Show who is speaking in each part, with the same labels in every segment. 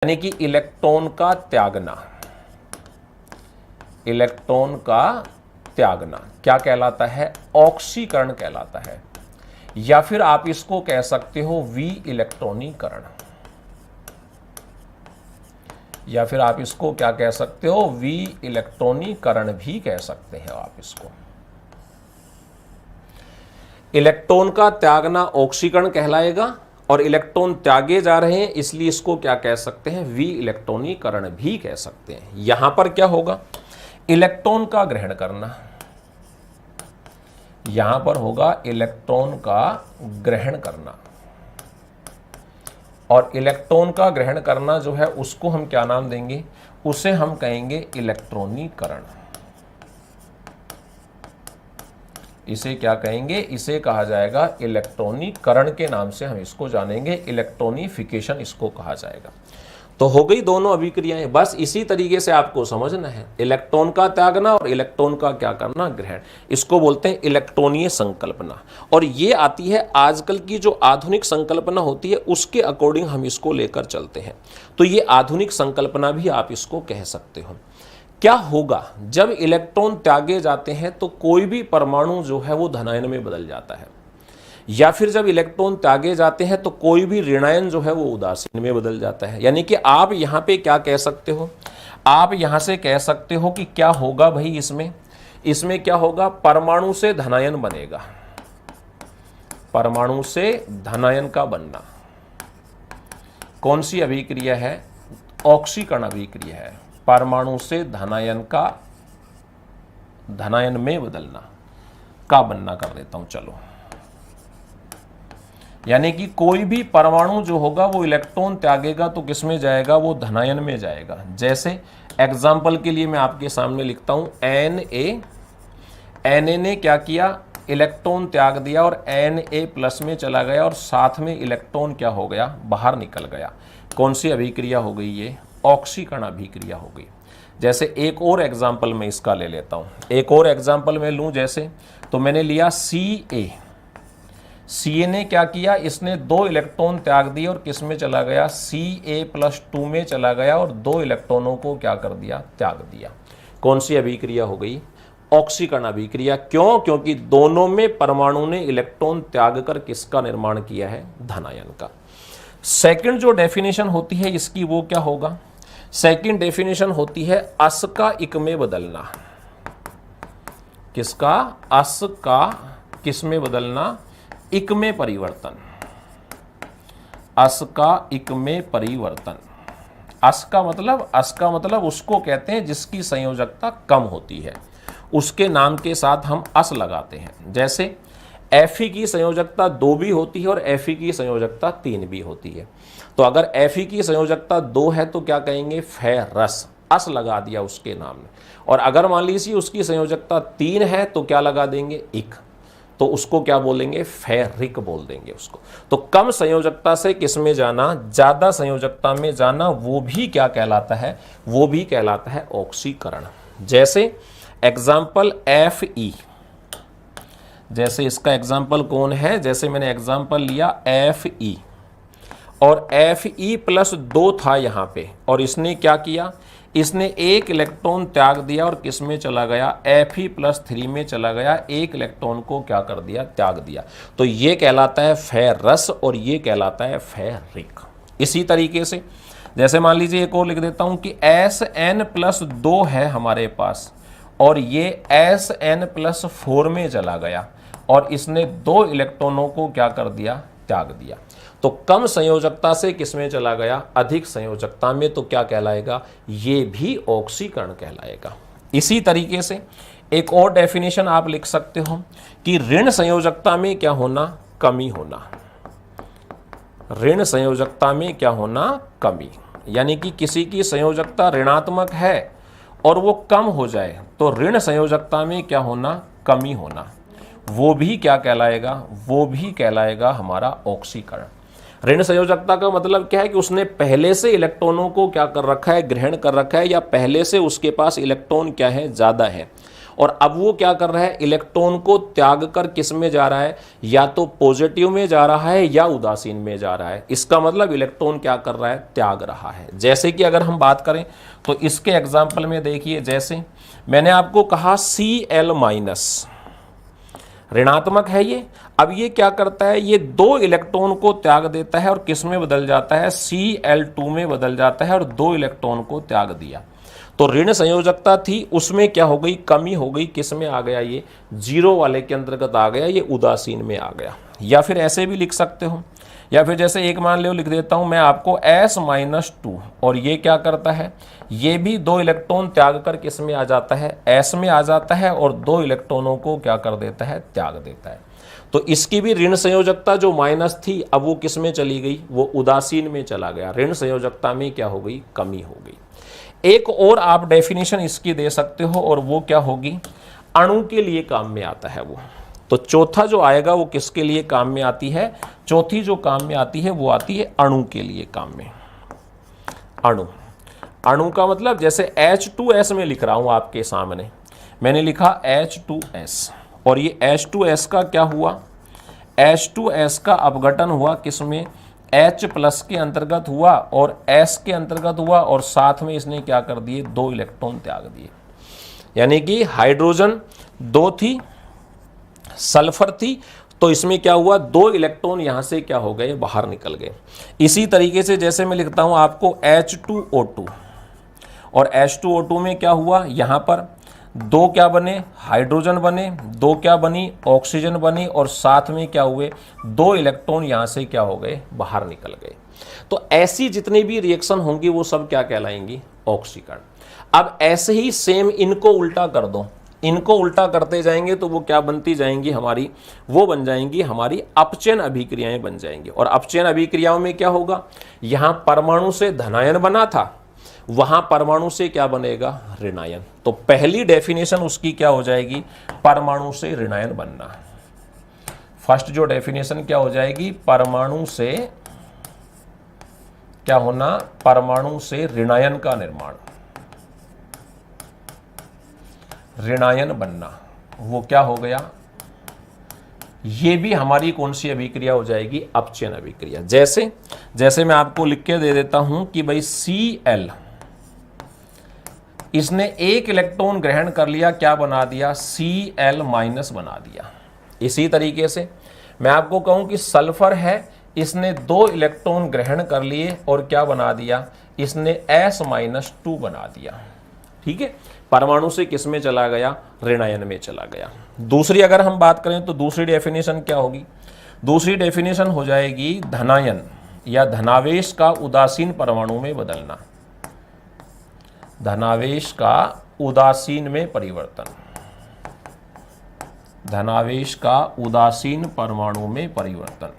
Speaker 1: यानी कि इलेक्ट्रॉन का त्यागना, इलेक्ट्रॉन का त्यागना क्या कहलाता है? ऑक्सीकरण कहलाता है, या फिर आप इसको कह सकते हो वी इलेक्ट्रॉनीकरण, या फिर आप इसको क्या कह सकते हो? वी इलेक्ट्रॉनीकरण भी कह सकते हैं आप इसको। इलेक्ट्रॉन का त्यागना ऑक्सीकरण कहलाएगा और इलेक्ट्रॉन त्यागे जा रहे हैं इसलिए इसको क्या कह सकते हैं? वी इलेक्ट्रॉनीकरण भी कह सकते हैं। यहां पर क्या होगा? इलेक्ट्रॉन का ग्रहण करना, यहां पर होगा इलेक्ट्रॉन का ग्रहण करना, और इलेक्ट्रॉन का ग्रहण करना जो है उसको हम क्या नाम देंगे? उसे हम कहेंगे इलेक्ट्रॉनीकरण। इसे क्या कहेंगे? इसे कहा जाएगा इलेक्ट्रॉनीकरण के नाम से हम इसको जानेंगे, इलेक्ट्रॉनिफिकेशन इसको कहा जाएगा। तो हो गई दोनों अभिक्रियाएं। बस इसी तरीके से आपको समझना है, इलेक्ट्रॉन का त्यागना और इलेक्ट्रॉन का क्या करना? ग्रहण। इसको बोलते हैं इलेक्ट्रॉनीय संकल्पना, और ये आती है आजकल की जो आधुनिक संकल्पना होती है उसके अकॉर्डिंग हम इसको लेकर चलते हैं। तो ये आधुनिक संकल्पना भी आप इसको कह सकते हो। क्या होगा जब इलेक्ट्रॉन त्यागे जाते हैं? तो कोई भी परमाणु जो है वो धनायन में बदल जाता है, या फिर जब इलेक्ट्रॉन त्यागे जाते हैं तो कोई भी ऋणायन जो है वो उदासीन में बदल जाता है। यानी कि आप यहां पे क्या कह सकते हो? आप यहां से कह सकते हो कि क्या होगा भाई इसमें क्या होगा? परमाणु से धनायन बनेगा, परमाणु से धनायन का बनना। कौन सी अभिक्रिया है? ऑक्सीकरण अभिक्रिया है। परमाणु से धनायन में बदलना का बनना कर देता हूं, चलो। यानी कि कोई भी परमाणु जो होगा वो इलेक्ट्रॉन त्यागेगा तो किस में जाएगा? वो धनायन में जाएगा। जैसे एग्जाम्पल के लिए मैं आपके सामने लिखता हूं Na ने क्या किया? इलेक्ट्रॉन त्याग दिया और Na प्लस में चला गया और साथ में इलेक्ट्रॉन क्या हो गया? बाहर निकल गया। कौन सी अभिक्रिया हो गई? ये ऑक्सीकरण अभिक्रिया हो गई। जैसे एक और एग्जाम्पल मैं इसका ले लेता हूं, एक और एग्जाम्पल मैं लूं, जैसे तो मैंने लिया Ca ने क्या किया? इसने 2 इलेक्ट्रॉन त्याग दिए और किस में चला गया? Ca+2 में चला गया और 2 इलेक्ट्रॉनों को क्या कर दिया? त्याग दिया। कौन सी अभिक्रिया हो गई? ऑक्सीकरण अभिक्रिया। क्यों? क्योंकि दोनों में परमाणु ने इलेक्ट्रॉन त्याग कर किसका निर्माण किया है? धनायन का। सेकंड जो डेफिनेशन होती है इसकी वो क्या होगा? सेकंड डेफिनेशन होती है अस का इक में बदलना। किसका? अस का किस में बदलना? इक में परिवर्तन। अस का इक में परिवर्तन। अस का मतलब उसको कहते हैं जिसकी संयोजकता कम होती है, उसके नाम के साथ हम अस लगाते हैं। जैसे Fe की संयोजकता 2 भी होती है और Fe की संयोजकता 3 भी होती है। तो अगर Fe की संयोजकता 2 है तो क्या कहेंगे? फेरस, अस लगा दिया उसके नाम में। और अगर मान लीजिए उसकी संयोजकता 3 है तो क्या लगा देंगे? इक, तो उसको क्या बोलेंगे? फेरिक बोल देंगे उसको। तो कम संयोजकता से किस में जाना? ज्यादा संयोजकता में जाना, वो भी क्या कहलाता है? वो भी कहलाता है ऑक्सीकरण। जैसे एग्जाम्पल Fe, जैसे इसका एग्जाम्पल कौन है? जैसे मैंने एग्जाम्पल लिया Fe, और Fe+2 था यहां पे, और इसने क्या किया? इसने 1 इलेक्ट्रॉन त्याग दिया और किस में चला गया? Fe+3 में चला गया। 1 इलेक्ट्रॉन को क्या कर दिया? त्याग दिया। तो ये कहलाता है फेरस और ये कहलाता है फेरिक। इसी तरीके से जैसे मान लीजिए एक और लिख देता हूं कि Sn+2 है हमारे पास, और ये Sn+4 में चला गया और इसने 2 इलेक्ट्रॉनों को क्या कर दिया? त्याग दिया। तो कम संयोजकता से किसमें चला गया? अधिक संयोजकता में। तो क्या कहलाएगा? ये भी ऑक्सीकरण कहलाएगा। इसी तरीके से एक और डेफिनेशन आप लिख सकते हो कि ऋण संयोजकता में क्या होना? कमी होना। ऋण संयोजकता में क्या होना? कमी। यानी कि किसी की संयोजकता ऋणात्मक है और वो कम हो जाए तो ऋण संयोजकता में क्या होना? कमी होना। वो भी क्या कहलाएगा? वो भी कहलाएगा हमारा ऑक्सीकरण। ऋण संयोजकता का मतलब क्या है? कि उसने पहले से इलेक्ट्रॉनों को क्या कर रखा है? ग्रहण कर रखा है, या पहले से उसके पास इलेक्ट्रॉन क्या है? ज्यादा है, और अब वो क्या कर रहा है, इलेक्ट्रॉन को त्याग कर किस में जा रहा है, या तो पॉजिटिव में जा रहा है या उदासीन में जा रहा है। इसका मतलब इलेक्ट्रॉन क्या कर रहा है, त्याग रहा है। जैसे कि अगर हम बात करें तो इसके एग्जाम्पल में देखिए, जैसे मैंने आपको कहा Cl माइनस ऋणात्मक है ये, अब ये क्या करता है, ये 2 इलेक्ट्रॉन को त्याग देता है और किस में बदल जाता है, Cl2 में बदल जाता है, और 2 इलेक्ट्रॉन को त्याग दिया तो ऋण संयोजकता थी, उसमें क्या हो गई, कमी हो गई, किस में आ गया, ये 0 वाले के अंतर्गत आ गया, ये उदासीन में आ गया। या फिर ऐसे भी लिख सकते हो, या फिर जैसे एक मान लो लिख देता हूं मैं आपको S-2, और ये क्या करता है, ये भी 2 इलेक्ट्रॉन त्याग कर किस में आ जाता है, S में आ जाता है, और 2 इलेक्ट्रॉनों को क्या कर देता है, त्याग देता है। तो इसकी भी ऋण संयोजकता जो माइनस थी, अब वो किस में चली गई, वो उदासीन में चला गया, ऋण संयोजकता में क्या हो गई, कमी हो गई। एक और आप डेफिनेशन इसकी दे सकते हो, और वो क्या होगी, अणु के लिए काम में आता है वो। तो चौथा जो आएगा वो किसके लिए काम में आती है, चौथी जो काम में आती है वो आती है अणु के लिए काम में। अणु, अणु का मतलब जैसे H2S में लिख रहा हूं आपके सामने, मैंने लिखा H2S, और ये H2S का क्या हुआ, H2S का अपघटन हुआ किसमें, H+ के अंतर्गत हुआ और S के अंतर्गत हुआ, और साथ में इसने क्या कर दिए, 2 इलेक्ट्रॉन त्याग दिए। यानी कि हाइड्रोजन 2 थी, सल्फर थी, तो इसमें क्या हुआ, 2 इलेक्ट्रॉन यहां से क्या हो गए, बाहर निकल गए। इसी तरीके से जैसे मैं लिखता हूं आपको H2O2, और H2O2 में क्या हुआ, यहां पर 2 क्या बने, हाइड्रोजन बने, 2 क्या बनी, ऑक्सीजन बनी, और साथ में क्या हुए, 2 इलेक्ट्रॉन यहां से क्या हो गए, बाहर निकल गए। तो ऐसी जितनी भी रिएक्शन होंगी वो सब क्या कहलाएंगी, ऑक्सीकरण। अब ऐसे ही सेम इनको उल्टा कर दो, इनको उल्टा करते जाएंगे तो वो क्या बनती जाएंगी हमारी, वो बन जाएंगी हमारी अपचयन अभिक्रियाएं बन जाएंगी। और अपचयन अभिक्रियाओं में क्या होगा, यहां परमाणु से धनायन बना था, वहां परमाणु से क्या बनेगा, ऋणायन। तो पहली डेफिनेशन उसकी क्या हो जाएगी, परमाणु से ऋणायन बनना। फर्स्ट जो डेफिनेशन क्या हो जाएगी, परमाणु से क्या होना, परमाणु से ऋणायन का निर्माण, ऋणायन बनना, वो क्या हो गया, ये भी हमारी कौन सी अभिक्रिया हो जाएगी, अपचयन अभिक्रिया। जैसे जैसे मैं आपको लिख के दे देता हूं कि भाई Cl, इसने 1 इलेक्ट्रॉन ग्रहण कर लिया, क्या बना दिया, Cl- बना दिया। इसी तरीके से मैं आपको कहूं कि सल्फर है, इसने 2 इलेक्ट्रॉन ग्रहण कर लिए और क्या बना दिया, इसने S-2 बना दिया। ठीक है, परमाणु से किस में चला गया, ऋणायन में चला गया। दूसरी अगर हम बात करें तो दूसरी डेफिनेशन क्या होगी, दूसरी डेफिनेशन हो जाएगी धनायन या धनावेश का उदासीन परमाणु में बदलना, धनावेश का उदासीन में परिवर्तन, धनावेश का उदासीन परमाणु में परिवर्तन।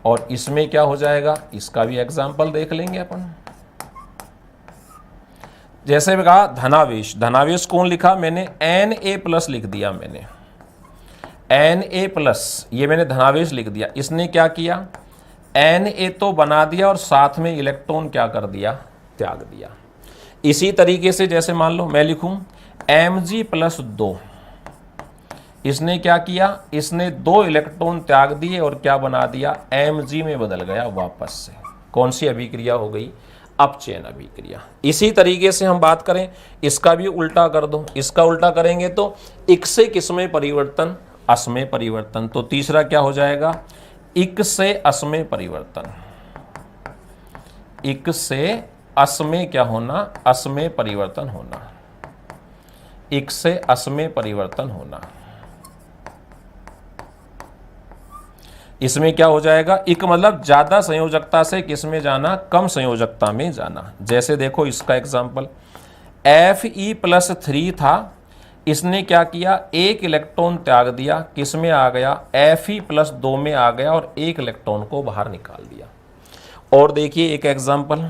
Speaker 1: और इसमें क्या हो जाएगा, इसका भी एग्जाम्पल देख लेंगे अपन। जैसे मैं कहा धनावेश, धनावेश कौन लिखा मैंने, Na+ लिख दिया मैंने, Na+, ये मैंने धनावेश लिख दिया। इसने क्या किया, Na तो बना दिया और साथ में इलेक्ट्रॉन क्या कर दिया, त्याग दिया। इसी तरीके से जैसे मान लो मैं लिखूं Mg+2, इसने क्या किया, इसने 2 इलेक्ट्रॉन त्याग दिए और क्या बना दिया, Mg में बदल गया वापस से। कौन सी अभिक्रिया हो गई, अपचयन अभिक्रिया। इसी तरीके से हम बात करें, इसका भी उल्टा कर दो, इसका उल्टा करेंगे तो इक से किस में परिवर्तन, अस में परिवर्तन। तो तीसरा क्या हो जाएगा, इक से अस में परिवर्तन, इक से अस में क्या होना, अस में परिवर्तन होना, इक से अस में परिवर्तन होना। इसमें क्या हो जाएगा, इक मतलब ज्यादा संयोजकता से किस में जाना, कम संयोजकता में जाना। जैसे देखो इसका एग्जांपल, Fe+3 था, इसने क्या किया, 1 इलेक्ट्रॉन त्याग दिया, किस में आ गया, Fe+2 में आ गया और 1 इलेक्ट्रॉन को बाहर निकाल दिया। और देखिए एक एग्जांपल,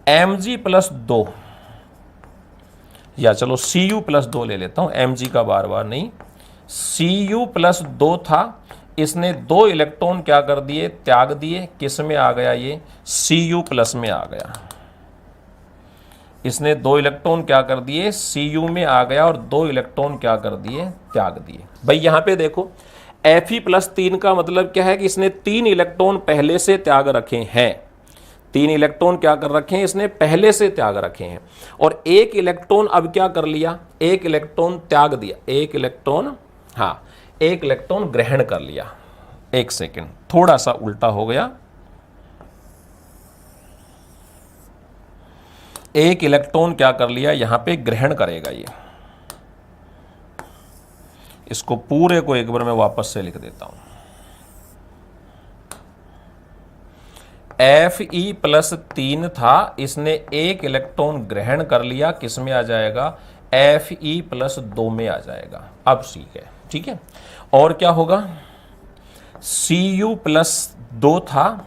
Speaker 1: Mg+2, या चलो Cu+2 ले लेता हूं, Mg का बार बार नहीं, Cu+2 था, इसने 2 इलेक्ट्रॉन क्या कर दिए, त्याग दिए, किस में आ गया, ये Cu+ में आ गया। इसने 2 इलेक्ट्रॉन क्या कर दिए, Cu में आ गया और 2 इलेक्ट्रॉन क्या कर दिए, त्याग दिए। भाई यहां पे देखो Fe+3 का मतलब क्या है कि इसने 3 इलेक्ट्रॉन पहले से त्याग रखे हैं, 3 इलेक्ट्रॉन क्या कर रखे हैं, इसने पहले से त्याग रखे हैं। और 1 इलेक्ट्रॉन अब क्या कर लिया, 1 इलेक्ट्रॉन त्याग दिया, 1 इलेक्ट्रॉन, हाँ 1 इलेक्ट्रॉन ग्रहण कर लिया। एक सेकेंड, थोड़ा सा उल्टा हो गया, 1 इलेक्ट्रॉन क्या कर लिया, यहां पे ग्रहण करेगा ये। इसको पूरे को एक बार मैं वापस से लिख देता हूं। Fe+3 था, इसने 1 इलेक्ट्रॉन ग्रहण कर लिया, किस में आ जाएगा, Fe+2 में आ जाएगा। अब ठीक है। और क्या होगा, Cu+2 था,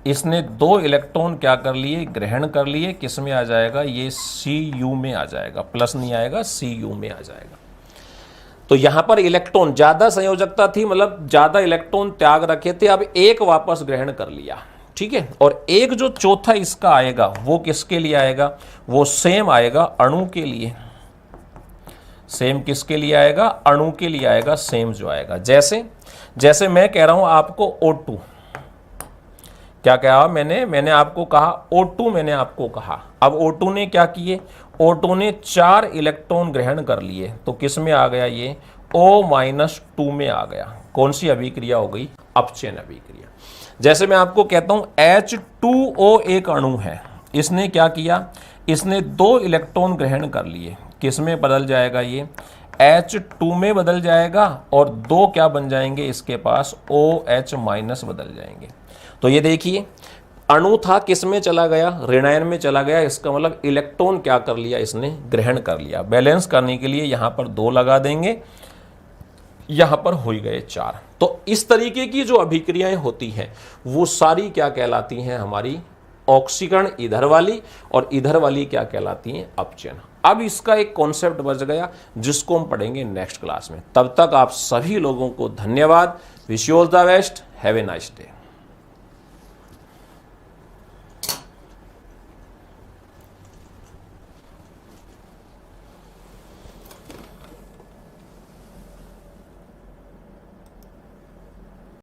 Speaker 1: इसने 2 इलेक्ट्रॉन क्या कर लिए, ग्रहण कर लिए, किस में आ जाएगा, ये Cu में आ जाएगा, प्लस नहीं आएगा, Cu में आ जाएगा। तो यहां पर इलेक्ट्रॉन ज्यादा संयोजकता थी, मतलब ज्यादा इलेक्ट्रॉन त्याग रखे थे, अब 1 वापस ग्रहण कर लिया, ठीक है। और एक जो चौथा इसका आएगा वो किसके लिए आएगा, वो सेम आएगा अणु के लिए। सेम किसके लिए आएगा, अणु के लिए आएगा, सेम जो आएगा। जैसे मैं कह रहा हूं आपको O2, क्या कहा मैंने आपको कहा O2, मैंने आपको कहा। अब O2 ने क्या किए, O2 ने 4 इलेक्ट्रॉन ग्रहण कर लिए, तो किस में आ गया, ये O-2 में आ गया। कौन सी अभिक्रिया हो गई, अपचयन अभिक्रिया। जैसे मैं आपको कहता हूं H2O एक अणु है, इसने क्या किया, इसने 2 इलेक्ट्रॉन ग्रहण कर लिए, किस में बदल जाएगा, ये H2 में बदल जाएगा, और 2 क्या बन जाएंगे इसके पास, OH- बदल जाएंगे। तो ये देखिए अणु था, किस में चला गया, ऋणायन में चला गया। इसका मतलब इलेक्ट्रॉन क्या कर लिया, इसने ग्रहण कर लिया। बैलेंस करने के लिए यहां पर 2 लगा देंगे, यहां पर हो गए 4। तो इस तरीके की जो अभिक्रियाएं होती हैं वो सारी क्या कहलाती हैं, हमारी ऑक्सीकरण इधर वाली, और इधर वाली क्या कहलाती हैं, अपचयन। अब इसका एक कॉन्सेप्ट बच गया जिसको हम पढ़ेंगे नेक्स्ट क्लास में। तब तक आप सभी लोगों को धन्यवाद। Wish you all the best, have a nice day.